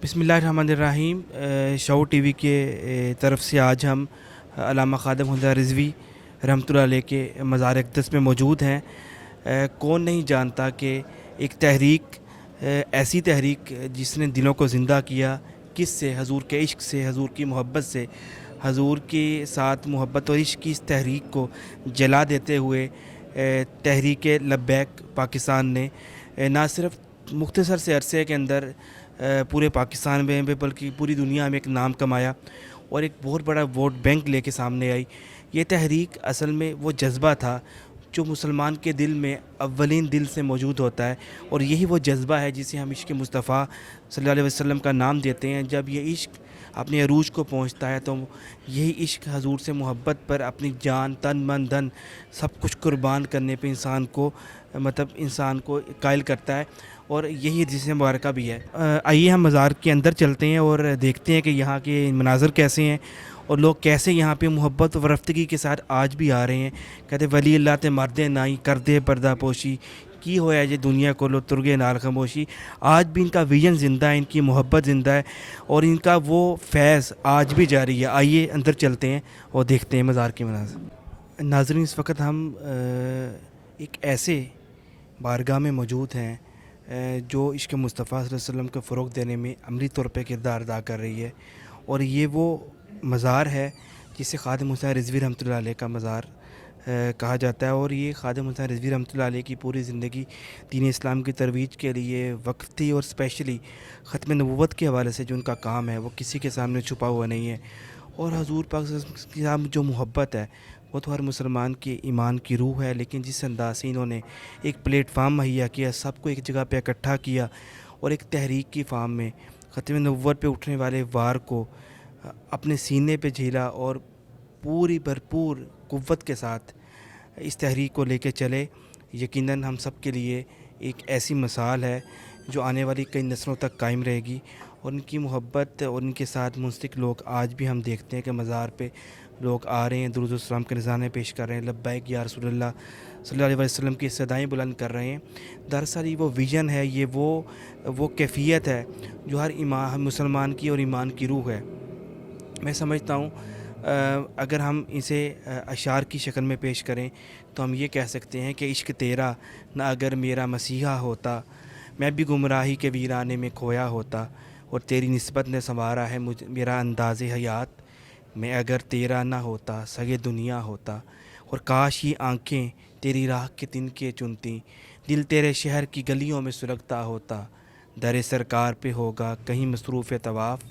بسم اللہ الرحمن الرحیم۔ شعور ٹی وی کے طرف سے آج ہم علامہ خادم حمزہ رضوی رحمۃ اللہ علیہ کے مزار اقدس میں موجود ہیں۔ کون نہیں جانتا کہ ایک تحریک، ایسی تحریک جس نے دلوں کو زندہ کیا، کس سے؟ حضور کے عشق سے، حضور کی محبت سے، حضور کے ساتھ محبت اور عشق کی اس تحریک کو جلا دیتے ہوئے تحریک لبیک پاکستان نے نہ صرف مختصر سے عرصے کے اندر پورے پاکستان میں بلکہ پوری دنیا میں ایک نام کمایا اور ایک بہت بڑا ووٹ بینک لے کے سامنے آئی۔ یہ تحریک اصل میں وہ جذبہ تھا جو مسلمان کے دل میں اولین دل سے موجود ہوتا ہے، اور یہی وہ جذبہ ہے جسے ہم عشق مصطفیٰ صلی اللہ علیہ وسلم کا نام دیتے ہیں۔ جب یہ عشق اپنے عروج کو پہنچتا ہے تو یہی عشق حضور سے محبت پر اپنی جان، تن، من، دھن سب کچھ قربان کرنے پہ انسان کو قائل کرتا ہے، اور یہی حدیث مبارکہ بھی ہے۔ آئیے ہم مزار کے اندر چلتے ہیں اور دیکھتے ہیں کہ یہاں کے مناظر کیسے ہیں اور لوگ کیسے یہاں پہ محبت و ورفتگی کے ساتھ آج بھی آ رہے ہیں۔ کہتے ولی اللہ تے مردے نائی کر دے پردہ پوشی کی ہوا ہے یہ دنیا کو لو ترگے نال خاموشی۔ آج بھی ان کا ویژن زندہ ہے، ان کی محبت زندہ ہے، اور ان کا وہ فیض آج بھی جاری ہے۔ آئیے اندر چلتے ہیں اور دیکھتے ہیں مزار کے مناظر۔ ناظرین، اس وقت ہم ایک ایسے بارگاہ میں موجود ہیں جو عشق مصطفیٰ صلی اللہ علیہ وسلم کو فروغ دینے میں عملی طور پہ کردار ادا کر رہی ہے، اور یہ وہ مزار ہے جسے خادم حسین رضوی رحمۃ اللہ علیہ کا مزار کہا جاتا ہے۔ اور یہ خادم حسین رضوی رحمۃ اللہ علیہ کی پوری زندگی دین اسلام کی ترویج کے لیے وقف تھی، اور اسپیشلی ختم نبوت کے حوالے سے جو ان کا کام ہے وہ کسی کے سامنے چھپا ہوا نہیں ہے۔ اور حضور پاک صلی اللہ علیہ وسلم کے ساتھ جو محبت ہے وہ تو ہر مسلمان کے ایمان کی روح ہے، لیکن جس انداز سے انہوں نے ایک پلیٹ فارم مہیا کیا، سب کو ایک جگہ پہ اکٹھا کیا اور ایک تحریک کی فارم میں ختم نبوت پہ اٹھنے والے وار کو اپنے سینے پہ جھیلا، اور پوری بھرپور قوت کے ساتھ اس تحریک کو لے کے چلے، یقیناً ہم سب کے لیے ایک ایسی مثال ہے جو آنے والی کئی نسلوں تک قائم رہے گی۔ اور ان کی محبت اور ان کے ساتھ منسلک لوگ آج بھی ہم دیکھتے ہیں کہ مزار پہ لوگ آ رہے ہیں، درود و السلام کے نذرانے پیش کر رہے ہیں، لبیک یا رسول اللہ صلی اللہ علیہ وسلم کی صدائیں بلند کر رہے ہیں۔ دراصل یہ وہ ویژن ہے، یہ وہ کیفیت ہے جو ہر مسلمان کی اور ایمان کی روح ہے۔ میں سمجھتا ہوں اگر ہم اسے اشعار کی شکل میں پیش کریں تو ہم یہ کہہ سکتے ہیں کہ عشق تیرا نہ اگر میرا مسیحا ہوتا، میں بھی گمراہی کے ویرانے میں کھویا ہوتا، اور تیری نسبت نے سنوارا ہے میرا انداز حیات، میں اگر تیرا نہ ہوتا سگے دنیا ہوتا، اور کاش یہ آنکھیں تیری راہ کے تنکے چنتی، دل تیرے شہر کی گلیوں میں سلگتا ہوتا، در سرکار پہ ہوگا کہیں مصروف طواف،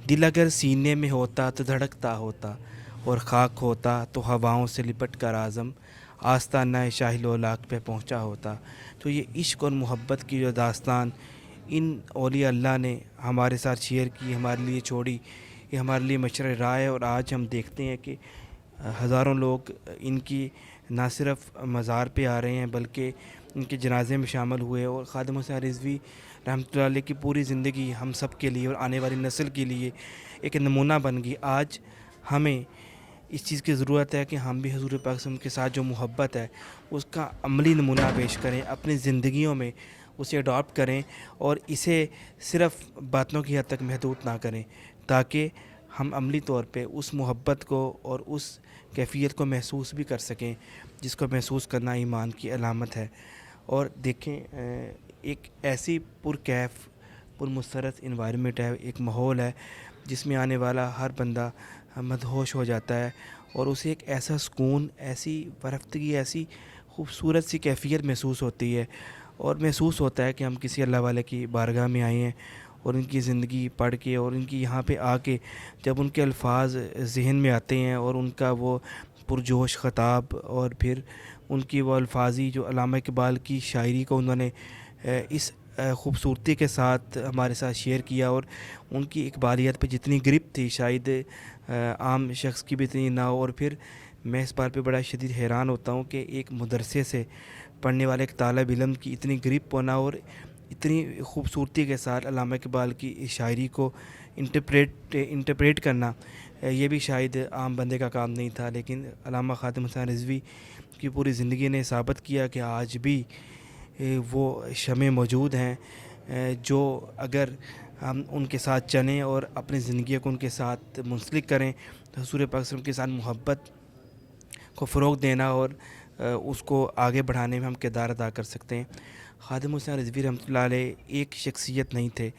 دل اگر سینے میں ہوتا تو دھڑکتا ہوتا، اور خاک ہوتا تو ہواؤں سے لپٹ کر اعظم آستانہ شاہ لولاک پہ پہنچا ہوتا۔ تو یہ عشق اور محبت کی جو داستان ان اولیاء اللہ نے ہمارے ساتھ شیئر کی، ہمارے لیے چھوڑی، یہ ہمارے لیے مشرع راہ ہے۔ اور آج ہم دیکھتے ہیں کہ ہزاروں لوگ ان کی نہ صرف مزار پہ آ رہے ہیں بلکہ ان کے جنازے میں شامل ہوئے، اور خادم حسین رضوی رحمۃ اللہ علیہ کی پوری زندگی ہم سب کے لیے اور آنے والی نسل کے لیے ایک نمونہ بن گئی۔ آج ہمیں اس چیز کی ضرورت ہے کہ ہم بھی حضور پاک صلی اللہ علیہ وسلم کے ساتھ جو محبت ہے اس کا عملی نمونہ پیش کریں، اپنی زندگیوں میں اسے اڈاپٹ کریں، اور اسے صرف باتوں کی حد تک محدود نہ کریں، تاکہ ہم عملی طور پہ اس محبت کو اور اس کیفیت کو محسوس بھی کر سکیں جس کو محسوس کرنا ایمان کی علامت ہے۔ اور دیکھیں ایک ایسی پرکیف پرمسرت انوائرمنٹ ہے، ایک ماحول ہے جس میں آنے والا ہر بندہ مدہوش ہو جاتا ہے، اور اسے ایک ایسا سکون، ایسی ورفتگی، ایسی خوبصورت سی کیفیت محسوس ہوتی ہے، اور محسوس ہوتا ہے کہ ہم کسی اللہ والے کی بارگاہ میں آئے ہیں، اور ان کی زندگی پڑھ کے اور ان کی یہاں پہ آ کے جب ان کے الفاظ ذہن میں آتے ہیں، اور ان کا وہ پرجوش خطاب، اور پھر ان کی وہ الفاظی جو علامہ اقبال کی شاعری کو انہوں نے اس خوبصورتی کے ساتھ ہمارے ساتھ شیئر کیا، اور ان کی اقبالیت پہ جتنی گرپ تھی شاید عام شخص کی بھی اتنی نہ ہو۔ اور پھر میں اس بات پہ بڑا شدید حیران ہوتا ہوں کہ ایک مدرسے سے پڑھنے والے ایک طالب علم کی اتنی گرپ ہونا اور اتنی خوبصورتی کے ساتھ علامہ اقبال کی شاعری کو انٹرپریٹ کرنا، یہ بھی شاید عام بندے کا کام نہیں تھا۔ لیکن علامہ خادم حسین رضوی کی پوری زندگی نے ثابت کیا کہ آج بھی وہ شمع موجود ہیں جو اگر ہم ان کے ساتھ چلیں اور اپنی زندگی کو ان کے ساتھ منسلک کریں تو حضور پاک صلی اللہ علیہ وسلم کے ساتھ محبت کو فروغ دینا اور اس کو آگے بڑھانے میں ہم کردار ادا کر سکتے ہیں۔ خادم حسین رضوی رحمۃ اللہ علیہ ایک شخصیت نہیں تھے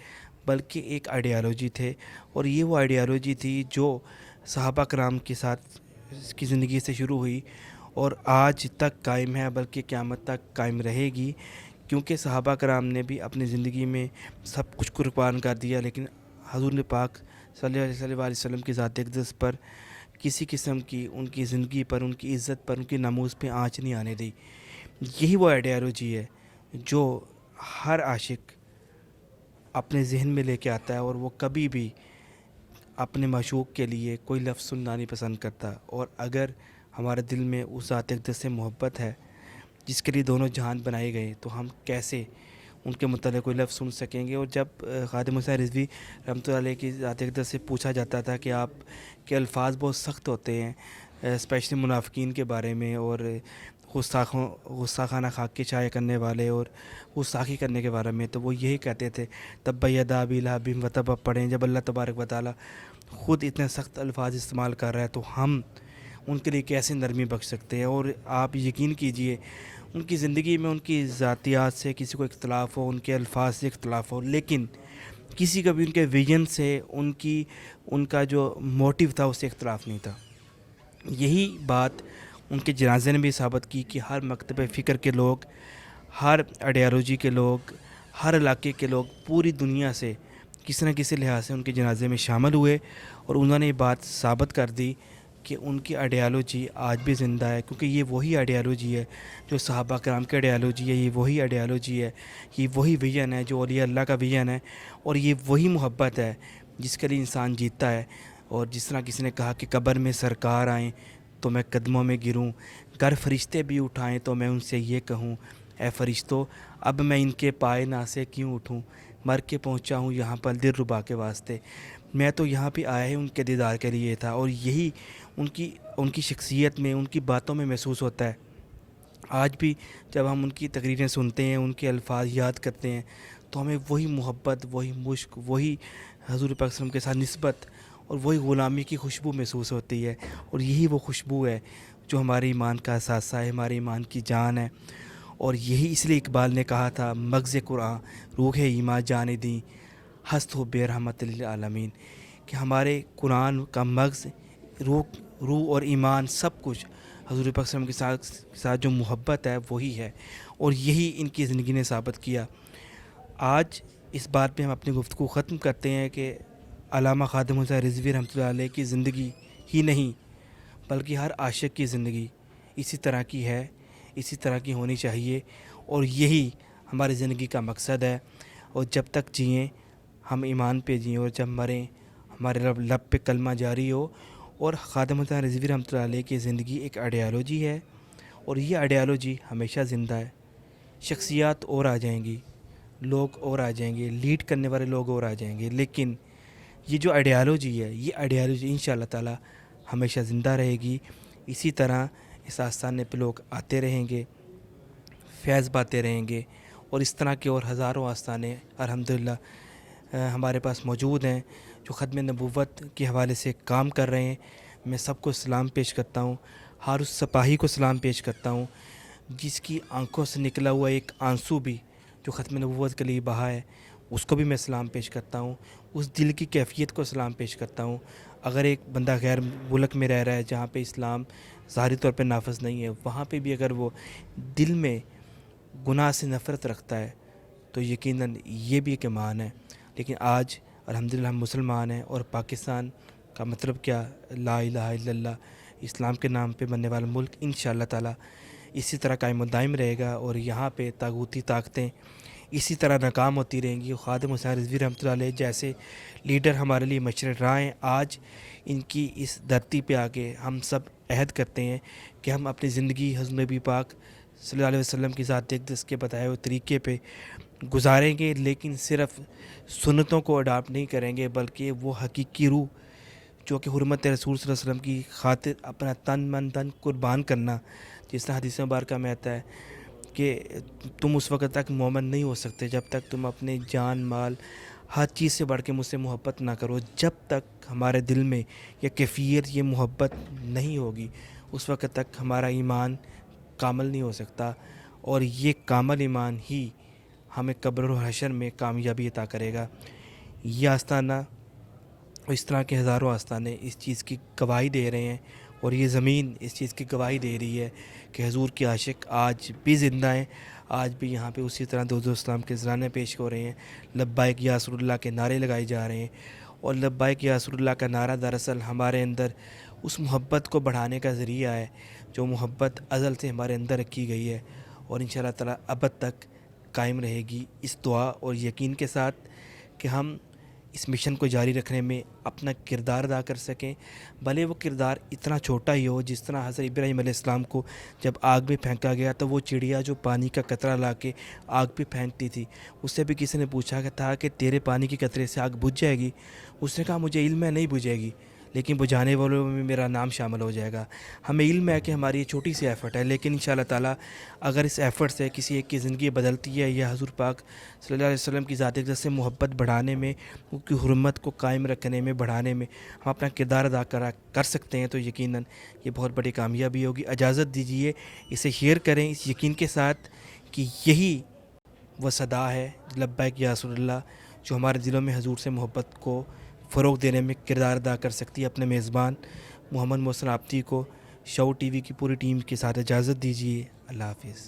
بلکہ ایک آئیڈیالوجی تھے، اور یہ وہ آئیڈیالوجی تھی جو صحابہ کرام کے ساتھ کی زندگی سے شروع ہوئی اور آج تک قائم ہے، بلکہ قیامت تک قائم رہے گی، کیونکہ صحابہ کرام نے بھی اپنی زندگی میں سب کچھ قربان کر دیا، لیکن حضور پاک صلی اللہ علیہ وسلم کی ذات اقدس پر کسی قسم کی ان کی زندگی پر، ان کی عزت پر، ان کی ناموس پہ آنچ نہیں آنے دی۔ یہی وہ آئیڈیالوجی ہے جو ہر عاشق اپنے ذہن میں لے کے آتا ہے، اور وہ کبھی بھی اپنے معشوق کے لیے کوئی لفظ سننا نہیں پسند کرتا۔ اور اگر ہمارے دل میں اس ذات اقدس سے محبت ہے جس کے لیے دونوں جہان بنائے گئے، تو ہم کیسے ان کے متعلق کوئی لفظ سن سکیں گے؟ اور جب خادم حسین رضوی رحمۃ اللہ علیہ کی ذات اقدس سے پوچھا جاتا تھا کہ آپ کے الفاظ بہت سخت ہوتے ہیں، اسپیشلی منافقین کے بارے میں، اور غصہ خانہ خاک کے شائع کرنے والے اور غصاخی کرنے کے بارے میں، تو وہ یہی کہتے تھے تب یدا ابی لہب و تب پڑھیں۔ جب اللہ تبارک و تعالیٰ خود اتنے سخت الفاظ استعمال کر رہا ہے تو ہم ان کے لیے کیسے نرمی بخش سکتے ہیں؟ اور آپ یقین کیجئے ان کی زندگی میں ان کی ذاتیات سے کسی کو اختلاف ہو، ان کے الفاظ سے اختلاف ہو، لیکن کسی کا بھی ان کے ویژن سے، ان کا جو موٹیو تھا اس سے اختلاف نہیں تھا۔ یہی بات ان کے جنازے نے بھی ثابت کی کہ ہر مکتب فکر کے لوگ، ہر آئیڈیالوجی کے لوگ، ہر علاقے کے لوگ پوری دنیا سے کسی نہ کسی لحاظ سے ان کے جنازے میں شامل ہوئے، اور انہوں نے یہ بات ثابت کر دی کہ ان کی آئیڈیالوجی آج بھی زندہ ہے، کیونکہ یہ وہی آئیڈیالوجی ہے جو صحابہ کرام کی آئیڈیالوجی ہے، یہ وہی آئیڈیالوجی ہے، یہ وہی ویژن ہے جو اولیاء اللہ کا ویژن ہے، اور یہ وہی محبت ہے جس کے لیے انسان جیتا ہے۔ اور جس طرح کسی نے کہا کہ قبر میں سرکار آئیں تو میں قدموں میں گروں، گر فرشتے بھی اٹھائیں تو میں ان سے یہ کہوں اے فرشتوں اب میں ان کے پائے نا سے کیوں اٹھوں، مر کے پہنچا ہوں یہاں پر دل ربا کے واسطے، میں تو یہاں پہ آیا ہی ان کے دیدار کے لیے تھا۔ اور یہی ان کی شخصیت میں، ان کی باتوں میں محسوس ہوتا ہے۔ آج بھی جب ہم ان کی تقریریں سنتے ہیں، ان کے الفاظ یاد کرتے ہیں، تو ہمیں وہی محبت، وہی مشق، وہی حضور پاک صلی اللہ علیہ وسلم کے ساتھ نسبت اور وہی غلامی کی خوشبو محسوس ہوتی ہے، اور یہی وہ خوشبو ہے جو ہمارے ایمان کا اثاثہ ہے، ہمارے ایمان کی جان ہے۔ اور یہی اس لیے اقبال نے کہا تھا مغز قرآن روح ایمان جان دیں ہست ہو بے رحمت للعالمین، کہ ہمارے قرآن کا مغز، روح اور ایمان سب کچھ حضور پاک صلی اللہ علیہ وسلم کے ساتھ جو محبت ہے وہی ہے، اور یہی ان کی زندگی نے ثابت کیا۔ آج اس بات پہ ہم اپنی گفتگو ختم کرتے ہیں کہ علامہ خادم حسین رضوی رحمۃ اللہ علیہ کی زندگی ہی نہیں بلکہ ہر عاشق کی زندگی اسی طرح کی ہے، اسی طرح کی ہونی چاہیے، اور یہی ہماری زندگی کا مقصد ہے۔ اور جب تک جئیں ہم ایمان پہ جئیں، اور جب مریں ہمارے لب پہ کلمہ جاری ہو۔ اور خادم حسین رضوی رحمۃ اللہ علیہ کی زندگی ایک آئیڈیالوجی ہے، اور یہ آئیڈیالوجی ہمیشہ زندہ ہے۔ شخصیات اور آ جائیں گی، لوگ اور آ جائیں گے، لیڈ کرنے والے لوگ اور آ جائیں گے، لیکن یہ جو آئیڈیالوجی ہے، یہ آئیڈیالوجی انشاءاللہ تعالی ہمیشہ زندہ رہے گی۔ اسی طرح اس آستانے پہ لوگ آتے رہیں گے، فیض پاتے رہیں گے، اور اس طرح کے اور ہزاروں آستانے الحمدللہ ہمارے پاس موجود ہیں جو ختم نبوت کے حوالے سے کام کر رہے ہیں۔ میں سب کو سلام پیش کرتا ہوں، حارث سپاہی کو سلام پیش کرتا ہوں، جس کی آنکھوں سے نکلا ہوا ایک آنسو بھی جو ختم نبوت کے لیے بہا ہے، اس کو بھی میں سلام پیش کرتا ہوں، اس دل کی کیفیت کو سلام پیش کرتا ہوں۔ اگر ایک بندہ غیر ملک میں رہ رہا ہے جہاں پہ اسلام ظاہری طور پہ نافذ نہیں ہے، وہاں پہ بھی اگر وہ دل میں گناہ سے نفرت رکھتا ہے تو یقیناً یہ بھی ایک ایمان ہے۔ لیکن آج الحمدللہ ہم مسلمان ہیں، اور پاکستان کا مطلب کیا، لا الہ الا اللہ، اسلام کے نام پہ بننے والا ملک انشاءاللہ تعالی اسی طرح قائم و دائم رہے گا، اور یہاں پہ طاغوتی طاقتیں اسی طرح ناکام ہوتی رہیں گی۔ خادم حسین رضوی رحمۃ اللہ علیہ جیسے لیڈر ہمارے لیے مشرِ راہ ہیں۔ آج ان کی اس دھرتی پہ آ کے ہم سب عہد کرتے ہیں کہ ہم اپنی زندگی حضرت نبی پاک صلی اللہ علیہ وسلم کی ذات اقدس کے بتائے ہوئے طریقے پہ گزاریں گے، لیکن صرف سنتوں کو اڈاپٹ نہیں کریں گے، بلکہ وہ حقیقی روح جو کہ حرمت رسول صلی اللہ علیہ وسلم کی خاطر اپنا تن من دھن قربان کرنا، جس طرح حدیث مبارکہ میں آتا ہے کہ تم اس وقت تک مومن نہیں ہو سکتے جب تک تم اپنے جان مال ہر چیز سے بڑھ کے مجھ سے محبت نہ کرو. جب تک ہمارے دل میں یہ کیفیت یہ محبت نہیں ہوگی اس وقت تک ہمارا ایمان کامل نہیں ہو سکتا, اور یہ کامل ایمان ہی ہمیں قبر و حشر میں کامیابی عطا کرے گا. یہ آستانہ اور اس طرح کے ہزاروں آستانے اس چیز کی گواہی دے رہے ہیں, اور یہ زمین اس چیز کی گواہی دے رہی ہے کہ حضور کے عاشق آج بھی زندہ ہیں, آج بھی یہاں پہ اسی طرح درود و اسلام کے نذرانے پیش ہو رہے ہیں, لبیک یا رسول اللہ کے نعرے لگائے جا رہے ہیں. اور لبیک یا رسول اللہ کا نعرہ دراصل ہمارے اندر اس محبت کو بڑھانے کا ذریعہ ہے جو محبت ازل سے ہمارے اندر رکھی گئی ہے, اور ان شاء اللہ تعالیٰ ابد تک قائم رہے گی. اس دعا اور یقین کے ساتھ کہ ہم اس مشن کو جاری رکھنے میں اپنا کردار ادا کر سکیں, بھلے وہ کردار اتنا چھوٹا ہی ہو. جس طرح حضرت ابراہیم علیہ السلام کو جب آگ میں پھینکا گیا تو وہ چڑیا جو پانی کا قطرہ لا کے آگ پہ پھینکتی تھی, اس سے بھی کسی نے پوچھا کہ تھا کہ تیرے پانی کے قطرے سے آگ بجھ جائے گی؟ اس نے کہا مجھے علم ہے نہیں بجھے گی, لیکن بجھانے والوں میں میرا نام شامل ہو جائے گا. ہمیں علم ہے کہ ہماری یہ چھوٹی سی ایفرٹ ہے, لیکن ان شاء اللہ تعالیٰ اگر اس ایفرٹ سے کسی ایک کی زندگی بدلتی ہے یا حضور پاک صلی اللہ علیہ وسلم کی ذات اقدس سے محبت بڑھانے میں, ان کی حرمت کو قائم رکھنے میں, بڑھانے میں ہم اپنا کردار ادا کر سکتے ہیں, تو یقیناً یہ بہت بڑی کامیابی ہوگی. اجازت دیجیے اسے شیئر کریں اس یقین کے ساتھ کہ یہی وہ صدا ہے لبیک یا رسول اللہ جو ہمارے دلوں میں حضور سے محبت کو فروغ دینے میں کردار ادا کر سکتی ہے. اپنے میزبان محمد محسن آپتی کو شعور ٹی وی کی پوری ٹیم کے ساتھ اجازت دیجیے. اللہ حافظ.